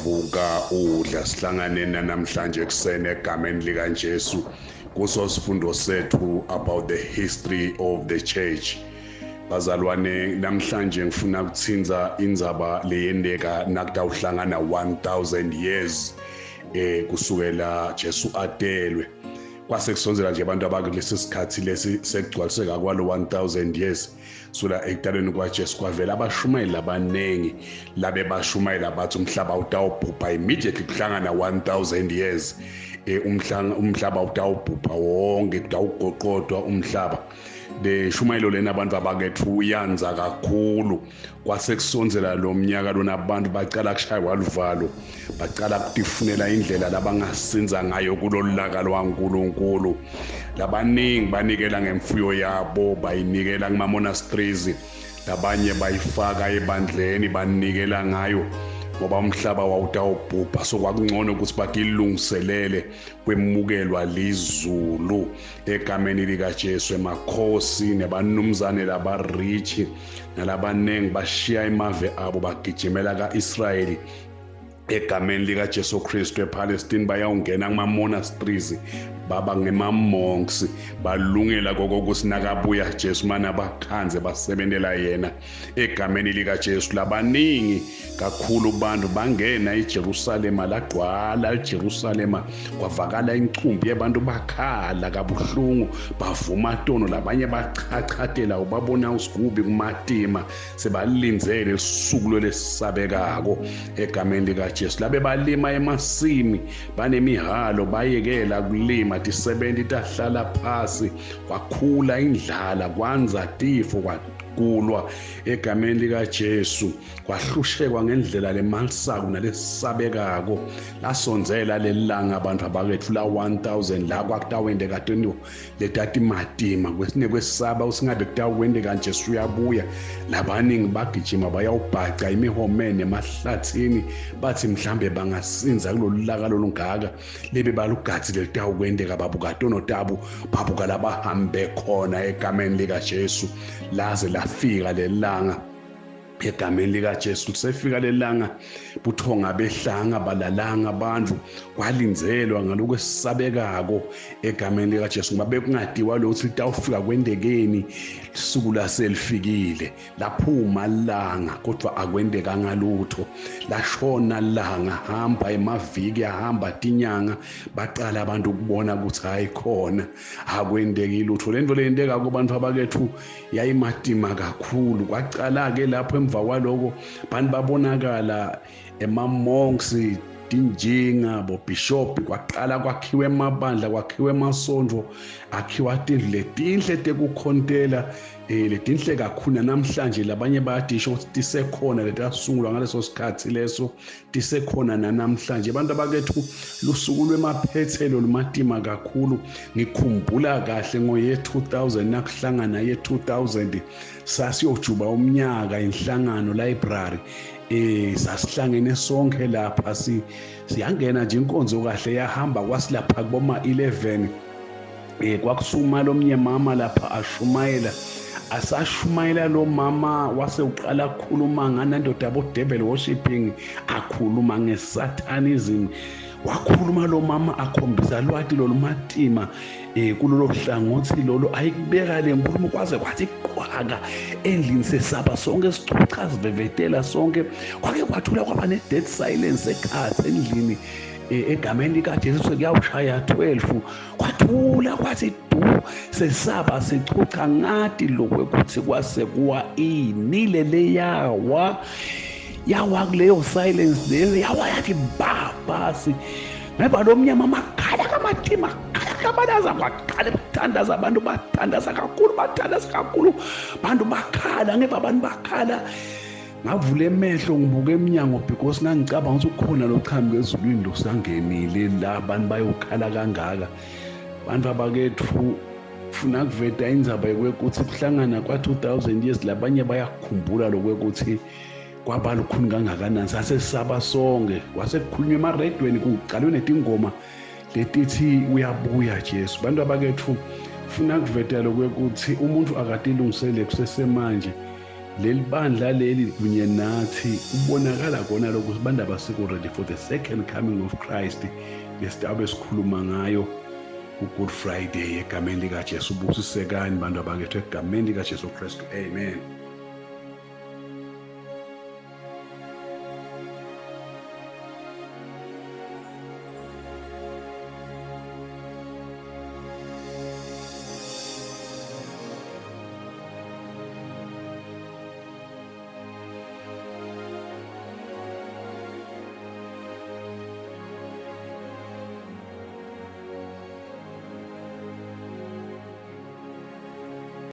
vuka udla sihlangane namhlanje kusene egameni lika Jesu kuso sifundo sethu about the history of the church. Bazalwane, namhlanje ngifuna ukuthinza indzaba leyendeka nakutawuhlangana 1000 years kusukela Jesu adelwe. Kwase kusonzela nje abantu abakulesi sikhathi lesi sekugcwaliseka kwalo 1000 years sula ekudalweni kwaJesu kwavela abashumayeli abanengi labe bashumayela bathi umhlaba utawubhubha immediately kuhlangana 1000 years umhlaba utawubhubha wonke kutawugoqodwa umhlaba. De shumayelo lena abantu abakethu uyanza kakhulu kwase kusonzela lo mnyaka lona abantu bacala kushaywa luvalo bacala kutifunela indlela labangasinza ngayo kulolaka lwaNkulunkulu. Labaningi banikela ngemfuyo yabo bayinikela kuma monasteries, labanye bayifaka ebandleni banikela ngayo ngoba umhlaba wawutawubhubha. So kwakungcono ukuthi bakilungiselele kwemukelwa lizulu egameni lika Jesu. Emakhosi nebanumzane labarich nalabanengi bashiya imave abo bagijimela kaIsrayeli egameni lika Jesu Kristu. ePalestine bayawungena kuma monasteries baba ngema-monks balungela kokuthi nakabuya Jesu mana bakhanze basebenzela yena egameni lika Jesu. Labaningi kakhulu bantu bangena eJerusalema, lagcwala eJerusalema, kwavakala incumbi yabantu bakhala kabuhlungu bavuma tono, labanye bachachatela ubabona usigubi kumatima sebalinzele isuku lesabekako egameni lika Jesu. Labe balima emasimi banemihalo bayekela kulima tisebenza itahlala phasi, kwakhula indlala, kwanza tifo, kulwa egameni lika Jesu, kwahlushekwa ngendlela lemalisaku nalesabekako. Lasonzela lelanga abantu abakethu la 1000 la kwakutawende katoni letati matima kwesine kwesaba usingabe kutawende kanje uyabuya. Labaningi bagijima bayawubhaca imihomene emahlathini bathi mhlambe bangasinza kulolaka lolungaka lebe balugathi letawukwendeka babukatono tabu babuka labahambe khona egameni lika Jesu. Laze lafika lelanga egameni lika Jesu. Sefika lelanga buthonga behlanga balalanga abantu kwalinzelwa ngaloko esabekako egameni lika Jesu. Ngabe kungadiwa lo ukuthi litawufika kwendekeni isuku laselifikile laphuma langa kodwa akwendeka ngalutho. Lashona langa hamba emaviki ahamba tinyanga baqala abantu ukubona ukuthi hayi khona akwendeki lutho. Lento leyendeka kubantu abakethu yayimatima kakhulu. Kwaqala ke lapho emva kwaloko bantu babonakala ema-monks, tinjinga bobishop, kwaqala kwakhiwe emabandla, kwakhiwe emasonto, akhiwa tindlu letinhle tekukhontela letinhle kakhulu. Namhlanje labanye bayadisho ukuthi tisekhona letasungulwa ngaleso sikhathi leso tisekhona namhlanje. Abantu abakethu lusuku lwemaphethelo lumatima kakhulu. Ngikhumbula kahle ngoye 2000 nakuhlangana ye 2000 sasiyojuba umnyaka inhlangano library sasihlangene sonke lapha siyangena nje inkonzo kahle yahamba kwasilapha kuboma 11 kwakusuma lomnye mama lapha ashumayela. Asashumayela lo mama wase uqala ukukhuluma nganandoda abo devil worshiping, akhuluma ngesatanism. Wakhuluma lo mama akhombisa lwati lolumatima kulolo hlangothi lolo ayikubeka le nkulumo kwaze kwathi qwaka endlini sesaba sonke sichucha sivevetela sonke. Kwake kwathula kwaba ne dead silence ekhathi endlini egameni lika Jesu sekuyawushaya 12. Kwathula kwathi du sesaba sichucha ngathi lokwekuthi kwase kuwa inile leyawa kuleyo silence leyo yawa yathi basi ngeba lo mnyama makhala kamatima kabalaza kwaqala bathandaza abantu bathandaza kakhulu bantu bakhala ngeba abantu bakhala. Ngavula emehlo ngibuka eminyango because ngangicabanga ukuthi ukhona lochami ezulwini losangenile la abantu bayokhala kangaka. Bantu abakethu funa kuveta indzaba yokuthi kuhlangana kwa 2000 years labanye bayakhumbula lokuthi kwaba lukhuni kangakanani. Sasesaba sonke kwase kukhulunywa emaredweni kuqalwe netingoma letithi uyabuya Jesu. Bantu abakethu funa kuveta lokuthi umuntu akatilungisele kusesemanje leli bandla leli kunye nathi ubonakala khona lokho sibantu abasiko ready for the second coming of Christ lesitabe sikhuluma ngayo ku-Good Friday egameni likaJesu. Ubusisekani bantu abakethu egameni likaJesu Kristu, amen.